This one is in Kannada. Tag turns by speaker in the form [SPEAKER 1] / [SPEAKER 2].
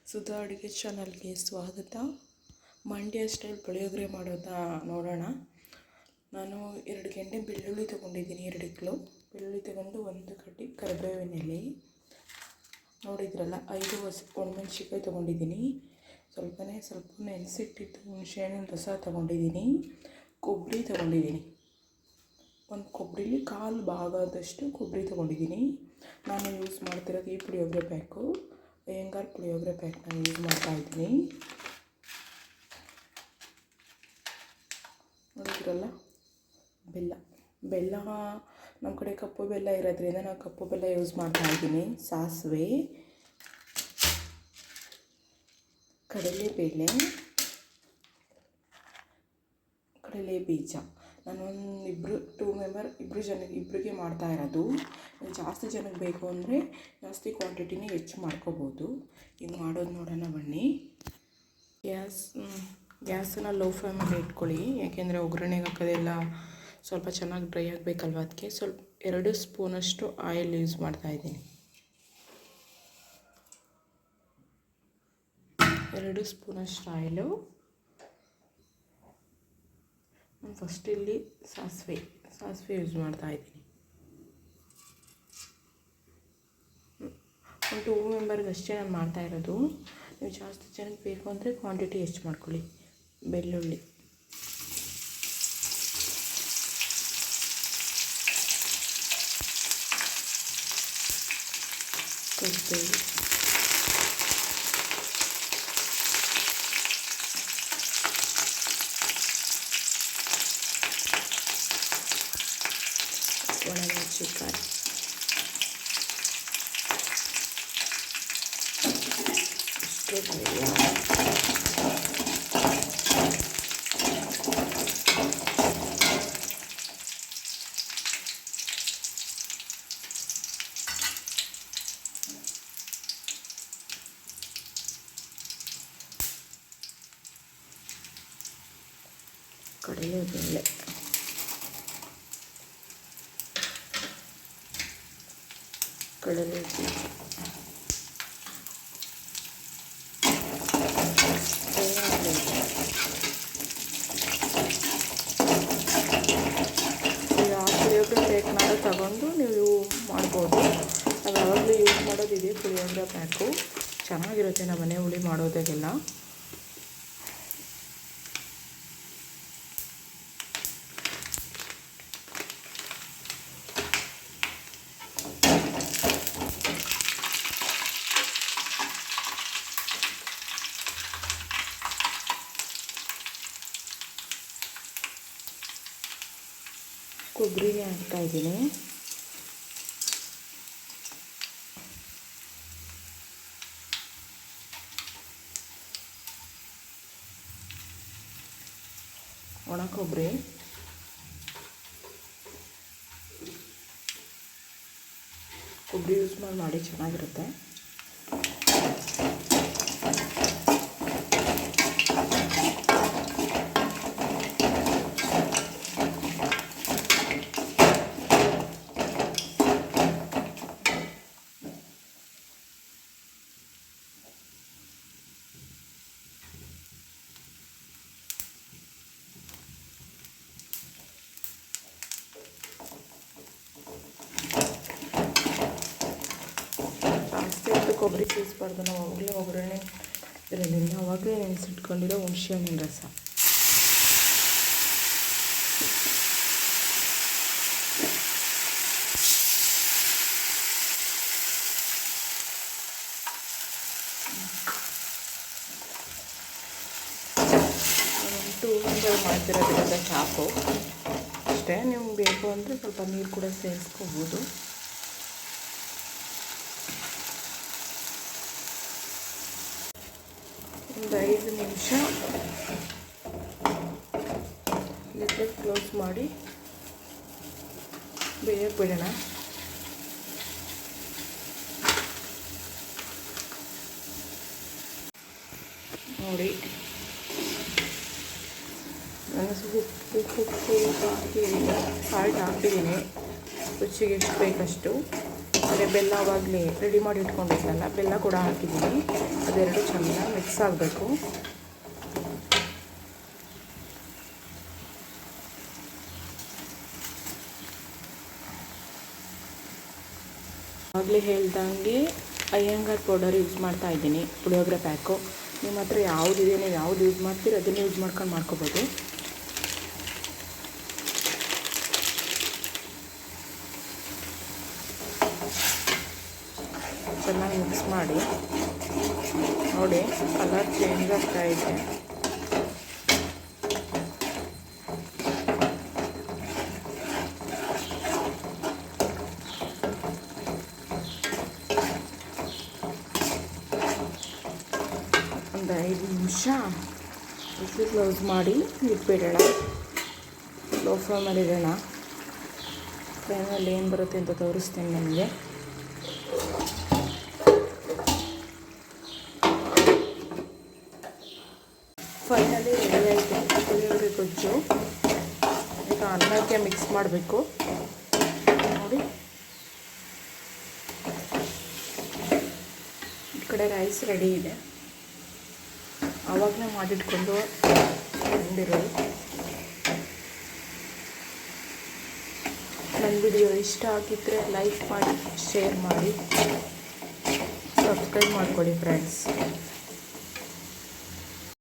[SPEAKER 1] ಸುಧಾ ಅಡುಗೆ ಚಾನಲ್ಗೆ ಸ್ವಾಗತ. ಮಂಡ್ಯ ಸ್ಟೈಲ್ ಪುಳಿಯೋಗರೆ ಮಾಡೋದನ್ನ ನೋಡೋಣ. ನಾನು 2 ಗೆಡ್ಡೆ ಬೆಳ್ಳುಳ್ಳಿ ತೊಗೊಂಡಿದ್ದೀನಿ, 2 ಕಿಲೋ ಬೆಳ್ಳುಳ್ಳಿ ತೊಗೊಂಡು 1 ಕಡ್ಡಿ ಕರಿಬೇವಿನ ಎಲೆ, ನೋಡಿದ್ರಲ್ಲ 5 ಒಣಮೆಣ್ಸಿಕಾಯಿ ತೊಗೊಂಡಿದ್ದೀನಿ, ಸ್ವಲ್ಪ ನೆನೆಸಿಟ್ಟಿದ್ದು ಹುಣಸೆಹಣ್ಣಿನ ರಸ ತೊಗೊಂಡಿದ್ದೀನಿ, ಕೊಬ್ಬರಿ ತೊಗೊಂಡಿದ್ದೀನಿ, ಒಂದು ಕೊಬ್ಬರಿಲಿ 1/4 ಭಾಗದಷ್ಟು ಕೊಬ್ಬರಿ ತೊಗೊಂಡಿದ್ದೀನಿ. ನಾನು ಯೂಸ್ ಮಾಡ್ತಿರೋದು ಈ ಪುಳಿಯೋಗರೆ ಪ್ಯಾಕು, ಅಯ್ಯಂಗಾರ್ ಪುಳಿಯೋಗರೆ ಪ್ಯಾಕ್ನ ಯೂಸ್ ಮಾಡ್ತಾಯಿದ್ದೀನಿ. ನೋಡಿದ್ರಲ್ಲ ಬೆಲ್ಲ ನಮ್ಮ ಕಡೆ ಕಪ್ಪು ಬೆಲ್ಲ ಇರೋದ್ರಿಂದ ನಾನು ಕಪ್ಪು ಬೆಲ್ಲ ಯೂಸ್ ಮಾಡ್ತಾಯಿದ್ದೀನಿ. ಸಾಸಿವೆ, ಕಡಲೆ ಬೀಜ. ನಾನು ಇಬ್ಬರಿಗೆ ಮಾಡ್ತಾ ಇರೋದು. ಜಾಸ್ತಿ ಜನಕ್ಕೆ ಬೇಕು ಅಂದರೆ ಜಾಸ್ತಿ ಕ್ವಾಂಟಿಟಿನೇ ಹೆಚ್ಚು ಮಾಡ್ಕೋಬೋದು. ಈಗ ಮಾಡೋದು ನೋಡೋಣ ಬನ್ನಿ. ಗ್ಯಾಸನ್ನು ಲೋ ಫ್ಲೇಮಲ್ಲಿ ಇಟ್ಕೊಳ್ಳಿ, ಯಾಕೆಂದರೆ ಒಗ್ಗರಣೆಗೆ ಹಾಕೋದೆಲ್ಲ ಸ್ವಲ್ಪ ಚೆನ್ನಾಗಿ ಡ್ರೈ ಆಗಬೇಕಲ್ವ, ಅದಕ್ಕೆ ಸ್ವಲ್ಪ 2 ಸ್ಪೂನಷ್ಟು ಆಯಿಲ್ ಯೂಸ್ ಮಾಡ್ತಾಯಿದ್ದೀನಿ. 2 ಸ್ಪೂನಷ್ಟು ಆಯಿಲು. ನಾನು ಫಸ್ಟ್ ಇಲ್ಲಿ ಸಾಸಿವೆ ಯೂಸ್ ಮಾಡ್ತಾಯಿದ್ದೀನಿ. ಒಂದು 2 ಮೆಂಬರ್ಗೆ ಅಷ್ಟೇ ನಾನು ಮಾಡ್ತಾಯಿರೋದು. ನೀವು ಜಾಸ್ತಿ ಜನಕ್ಕೆ ಬೇಕು ಅಂದರೆ ಕ್ವಾಂಟಿಟಿ ಹೆಚ್ಚು ಮಾಡ್ಕೊಳ್ಳಿ. ಬೆಳ್ಳುಳ್ಳಿ, ಕೊತ್ತಂಬರಿ, ಒಣಮೆಣಸಿನಕಾಯಿ, ಕಡಲೆಬೇಳೆ, ಕಡಲೆ ಬೀಜ, ಪುಳಿಯೋಗರೆ ಪ್ಯಾಕ್ನಾರ ತಗೊಂಡು ನೀವು ಮಾಡ್ಬೋದು. ನಾವು ಯಾವಾಗಲೂ ಯೂಸ್ ಮಾಡೋದಿದೆ ಪುಳಿಯೋಗರೆ ಪ್ಯಾಕು, ಚೆನ್ನಾಗಿರುತ್ತೆ ನಮ್ಮ ಮನೆ ಹುಳಿ ಮಾಡೋದಾಗೆಲ್ಲ. ಕೊಬ್ಬರಿನೇ ಹಾಕ್ತಾಯಿದ್ದೀನಿ. ಒಣ ಕೊಬ್ಬರಿ, ಯೂಸ್ ಮಾಡಿ ಚೆನ್ನಾಗಿರುತ್ತೆ. ಕೊಬ್ಬರಿ ಸೇರಿಸ್ಬಾರ್ದು, ನಾವು ಒಗ್ಗರಣೆ ಇದರಲ್ಲಿ ಆವಾಗಲೇ ನೆನೆಸಿಟ್ಕೊಂಡಿರೋ ಹುಣಸೆಹಣ್ಣಿನ ರಸ, ಮಾಡ್ತಿರೋದ್ರಿಂದ ಸಾಕು ಅಷ್ಟೇ. ನಿಮ್ಗೆ ಬೇಕು ಅಂದರೆ ಸ್ವಲ್ಪ ನೀರು ಕೂಡ ಸೇರಿಸ್ಕೋಬೋದು. ಒಂದು 5 ನಿಮಿಷ ಲಿಡ್ ಕ್ಲೋಸ್ ಮಾಡಿ ಬೇಯಕ್ಕೆ ಬಿಡೋಣ. ನೋಡಿ, ನಾನು ಉಪ್ಪು ಹಾಕಿದ್ದೀನಿ, ಸಾಲ್ಟ್ ಹಾಕಿದ್ದೀನಿ, ರುಚಿಗೆ ಎಷ್ಟು ಬೇಕಷ್ಟು. ಮತ್ತು ಬೆಲ್ಲ ಆವಾಗಲೇ ರೆಡಿ ಮಾಡಿ ಇಟ್ಕೊಂಡಿದ್ದಲ್ಲ, ಬೆಲ್ಲ ಕೂಡ ಹಾಕಿದ್ದೀನಿ. ಅದೆರಡು ಚೆನ್ನಾಗಿ ಮಿಕ್ಸ್ ಆಗಬೇಕು. ಆಗಲೇ ಹೇಳ್ದಂಗೆ ಅಯ್ಯಂಗಾರ್ ಪೌಡರ್ ಯೂಸ್ ಮಾಡ್ತಾ ಇದ್ದೀನಿ, ಪುಳಿಯೋಗರೆ ಪ್ಯಾಕು. ನಿಮ್ಮ ಹತ್ರ ಯಾವುದಿದೆ, ನೀವು ಯಾವ್ದು ಯೂಸ್ ಮಾಡ್ತೀರಿ ಅದನ್ನು ಯೂಸ್ ಮಾಡ್ಕೊಂಡು ಮಾಡ್ಕೋಬೋದು. ಚೆನ್ನಾಗಿ ಮಿಕ್ಸ್ ಮಾಡಿ. ನೋಡಿ ಕಲರ್ ಚೇಂಜ್ ಆಗ್ತಾ ಇದೆ. ಒಂದು 5 ನಿಮಿಷ ಬಿಸಿ ಕ್ಲೋಸ್ ಮಾಡಿ ಇಟ್ಬಿಡೋಣ. ಲೋ ಫ್ಲೇಮಲ್ಲಿ ಇಡೋಣ. ಫ್ಲೇಮಲ್ಲಿ ಏನು ಬರುತ್ತೆ ಅಂತ ತೋರಿಸ್ತೀನಿ ನಿಮಗೆ. ಫೈನಲಿ ರೆಡಿ ಆಯಿತು ಪುಳಿಯೋಗರೆ ಗೊಜ್ಜು. ಈಗ ಅನ್ನಕ್ಕೆ ಮಿಕ್ಸ್ ಮಾಡಬೇಕು. ನೋಡಿ ಈ ಕಡೆ ರೈಸ್ ರೆಡಿ ಇದೆ. ಆವಾಗಲೇ ಮಾಡಿಟ್ಕೊಂಡು ಬಂದಿರೋದು. ನನ್ನ ವಿಡಿಯೋ ಇಷ್ಟ ಆಗಿದ್ದರೆ ಲೈಕ್ ಮಾಡಿ, ಶೇರ್ ಮಾಡಿ, ಸಬ್ಸ್ಕ್ರೈಬ್ ಮಾಡ್ಕೊಳ್ಳಿ ಫ್ರೆಂಡ್ಸ್.